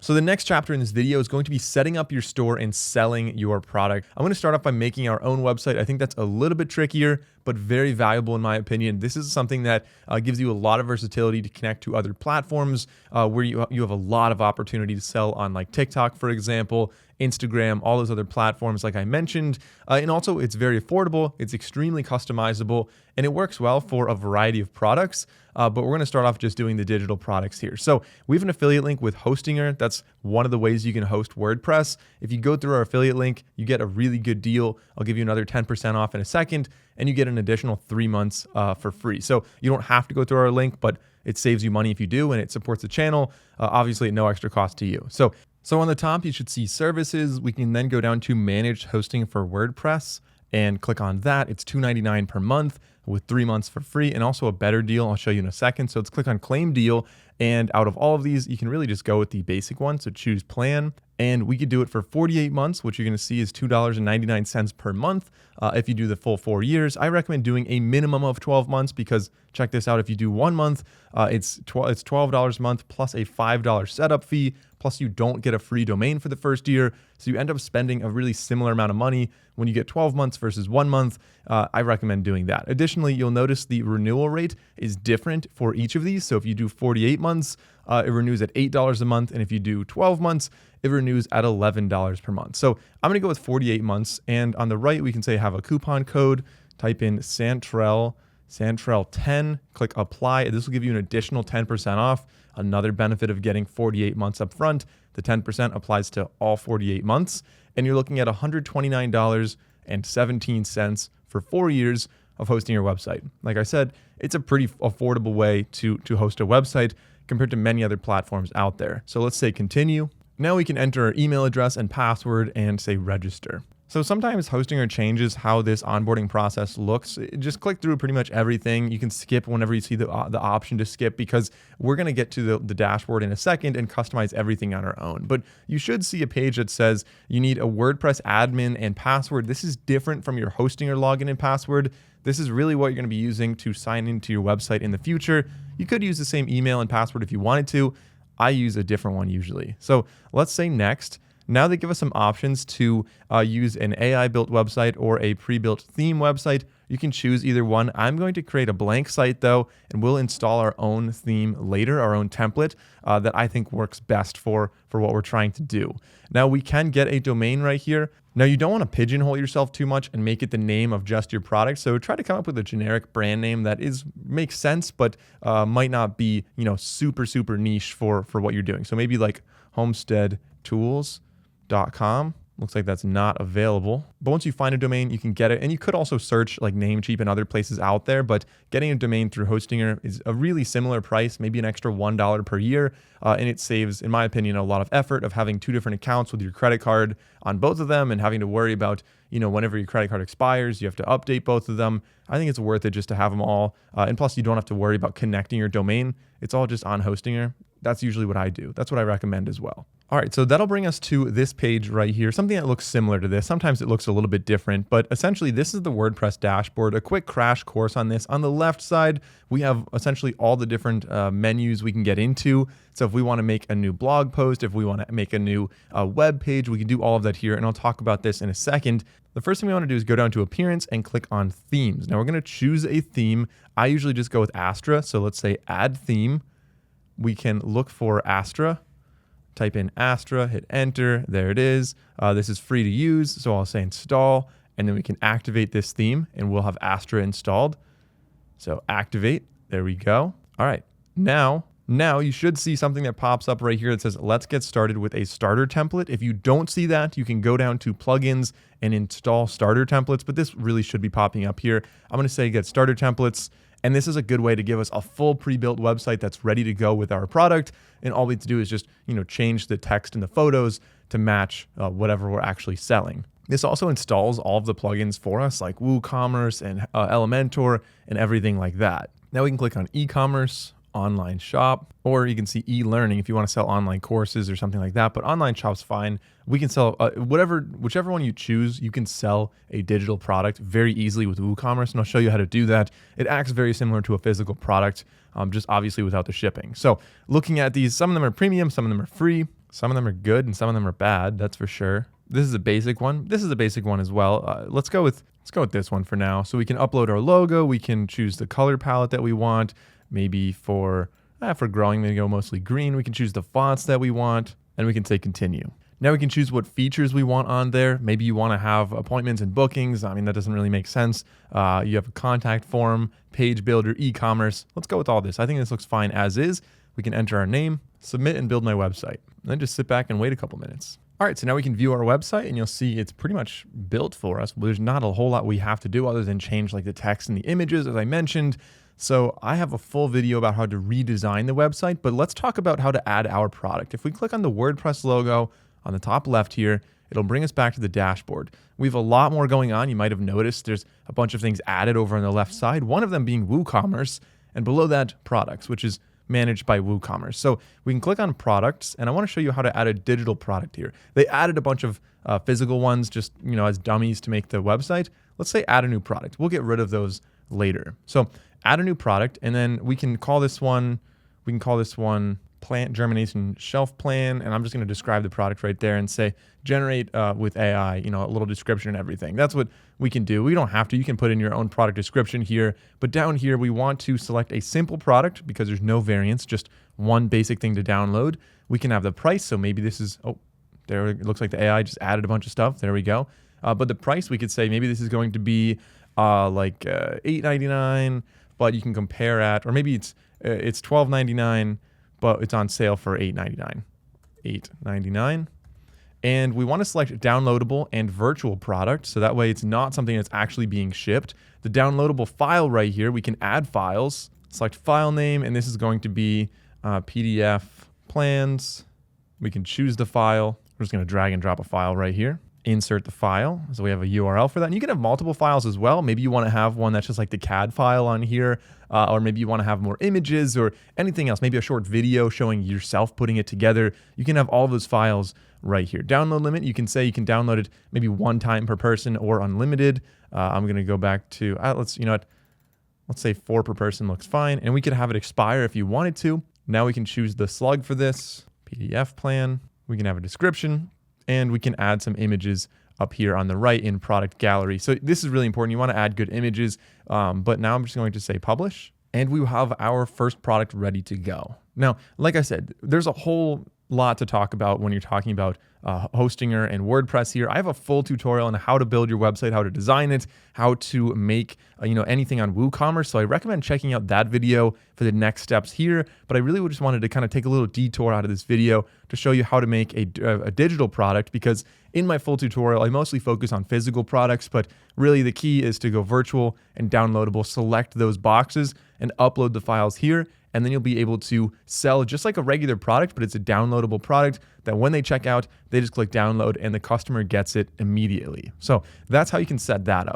So the next chapter in this video is going to be setting up your store and selling your product. I'm going to start off by making our own website. I think that's a little bit trickier, but very valuable in my opinion. This is something that gives you a lot of versatility to connect to other platforms where you have a lot of opportunity to sell on like TikTok, for example, Instagram, all those other platforms like I mentioned. And also it's very affordable, it's extremely customizable, and it works well for a variety of products. But we're going to start off just doing the digital products here. So we have an affiliate link with Hostinger. That's one of the ways you can host WordPress. If you go through our affiliate link, you get a really good deal. I'll give you another 10% off in a second, and you get an additional 3 months for free. So you don't have to go through our link, but it saves you money if you do, and it supports the channel, obviously at no extra cost to you. So on the top, you should see services. We can then go down to managed hosting for WordPress and click on that. It's $2.99 per month with 3 months for free, and also a better deal I'll show you in a second. So let's click on claim deal. And out of all of these, you can really just go with the basic one. So choose plan, and we could do it for 48 months, which you're going to see is $2.99 per month. If you do the full 4 years, I recommend doing a minimum of 12 months because check this out. If you do 1 month, it's $12 a month plus a $5 setup fee. Plus you don't get a free domain for the first year. So you end up spending a really similar amount of money when you get 12 months versus 1 month. I recommend doing that. Additionally, you'll notice the renewal rate is different for each of these. So if you do 48 months, it renews at $8 a month. And if you do 12 months, it renews at $11 per month. So I'm going to go with 48 months. And on the right, we can say have a coupon code, type in Santrell10, click apply. This will give you an additional 10% off. Another benefit of getting 48 months up front, the 10% applies to all 48 months. And you're looking at $129.17 for 4 years of hosting your website. Like I said, it's a pretty affordable way to host a website compared to many other platforms out there. So let's say continue. Now we can enter our email address and password and say register. So sometimes Hostinger changes how this onboarding process looks. Just click through pretty much everything. You can skip whenever you see the option to skip because we're going to get to the dashboard in a second and customize everything on our own. But you should see a page that says you need a WordPress admin and password. This is different from your Hostinger login and password. This is really what you're going to be using to sign into your website in the future. You could use the same email and password if you wanted to. I use a different one usually. So let's say next. Now they give us some options to use an AI-built website or a pre-built theme website. You can choose either one. I'm going to create a blank site though, and we'll install our own theme later, our own template that I think works best for what we're trying to do. Now we can get a domain right here. Now you don't want to pigeonhole yourself too much and make it the name of just your product. So try to come up with a generic brand name that makes sense, but might not be super niche for what you're doing. So maybe like homesteadtools.com. Looks like that's not available. But once you find a domain, you can get it. And you could also search like Namecheap and other places out there, but getting a domain through Hostinger is a really similar price, maybe an extra $1 per year. And it saves, in my opinion, a lot of effort of having 2 different accounts with your credit card on both of them and having to worry about, whenever your credit card expires, you have to update both of them. I think it's worth it just to have them all. And plus you don't have to worry about connecting your domain. It's all just on Hostinger. That's usually what I do. That's what I recommend as well. All right, so that'll bring us to this page right here, something that looks similar to this. Sometimes it looks a little bit different, but essentially this is the WordPress dashboard. A quick crash course on this. On the left side, we have essentially all the different menus we can get into. So if we want to make a new blog post, if we want to make a new web page, we can do all of that here, and I'll talk about this in a second. The first thing we want to do is go down to appearance and click on themes. Now we're going to choose a theme. I usually just go with Astra, so let's say add theme. We can look for Astra. Type in Astra, hit enter, there it is. This is free to use, so I'll say install, and then we can activate this theme, and we'll have Astra installed. So activate, there we go. All right, now you should see something that pops up right here that says, let's get started with a starter template. If you don't see that, you can go down to plugins and install starter templates, but this really should be popping up here. I'm gonna say get starter templates. And this is a good way to give us a full pre-built website that's ready to go with our product. And all we have to do is just, change the text and the photos to match whatever we're actually selling. This also installs all of the plugins for us like WooCommerce and Elementor and everything like that. Now we can click on e-commerce, online shop, or you can see e-learning if you want to sell online courses or something like that. But online shop's fine. We can sell whichever one you choose, you can sell a digital product very easily with WooCommerce, and I'll show you how to do that. It acts very similar to a physical product, just obviously without the shipping. So looking at these, some of them are premium, some of them are free. Some of them are good and some of them are bad, that's for sure. This is a basic one. This is a basic one as well. Let's go with this one for now. So we can upload our logo. We can choose the color palette that we want. Maybe for growing, we go mostly green. We can choose the fonts that we want, and we can say continue. Now we can choose what features we want on there. Maybe you want to have appointments and bookings. I mean, that doesn't really make sense. You have a contact form, page builder, e-commerce. Let's go with all this. I think this looks fine as is. We can enter our name, submit, and build my website. And then just sit back and wait a couple minutes. All right, so now we can view our website, and you'll see it's pretty much built for us. There's not a whole lot we have to do other than change like the text and the images, as I mentioned. So I have a full video about how to redesign the website, but let's talk about how to add our product. If we click on the WordPress logo on the top left here, it'll bring us back to the dashboard. We have a lot more going on. You might have noticed there's a bunch of things added over on the left side, one of them being WooCommerce, and below that, products, which is managed by WooCommerce. So we can click on products, and I want to show you how to add a digital product here. They added a bunch of physical ones just as dummies to make the website. Let's say add a new product. We'll get rid of those later. So add a new product, and then we can call this one plant germination shelf plan, and I'm just going to describe the product right there and say generate with AI, a little description and everything. That's what we can do. We don't have to. You can put in your own product description here, but down here we want to select a simple product because there's no variants, just one basic thing to download. We can have the price, so maybe this is, there it looks like the AI just added a bunch of stuff. There we go. But the price, we could say maybe this is going to be like $8.99, but you can compare at, or maybe it's $12.99, but it's on sale for $8.99. $8.99. And we want to select downloadable and virtual product, so that way it's not something that's actually being shipped. The downloadable file right here, we can add files, select file name, and this is going to be PDF plans. We can choose the file. We're just going to drag and drop a file right here. Insert the file. So we have a URL for that. And you can have multiple files as well. Maybe you want to have one that's just like the CAD file on here, or maybe you want to have more images or anything else, maybe a short video showing yourself putting it together. You can have all those files right here. Download limit, you can say you can download it maybe one time per person or unlimited. I'm going to go back to, let's say 4 per person looks fine. And we could have it expire if you wanted to. Now we can choose the slug for this, PDF plan. We can have a description. And we can add some images up here on the right in product gallery. So this is really important. You want to add good images, but now I'm just going to say publish, and we have our first product ready to go. Now, like I said, there's a whole lot to talk about when you're talking about Hostinger and WordPress here. I have a full tutorial on how to build your website, how to design it, how to make anything on WooCommerce. So I recommend checking out that video for the next steps here. But I really just wanted to kind of take a little detour out of this video to show you how to make a digital product, because in my full tutorial, I mostly focus on physical products, but really the key is to go virtual and downloadable, select those boxes and upload the files here. And then you'll be able to sell just like a regular product, but it's a downloadable product that when they check out, they just click download and the customer gets it immediately. So that's how you can set that up.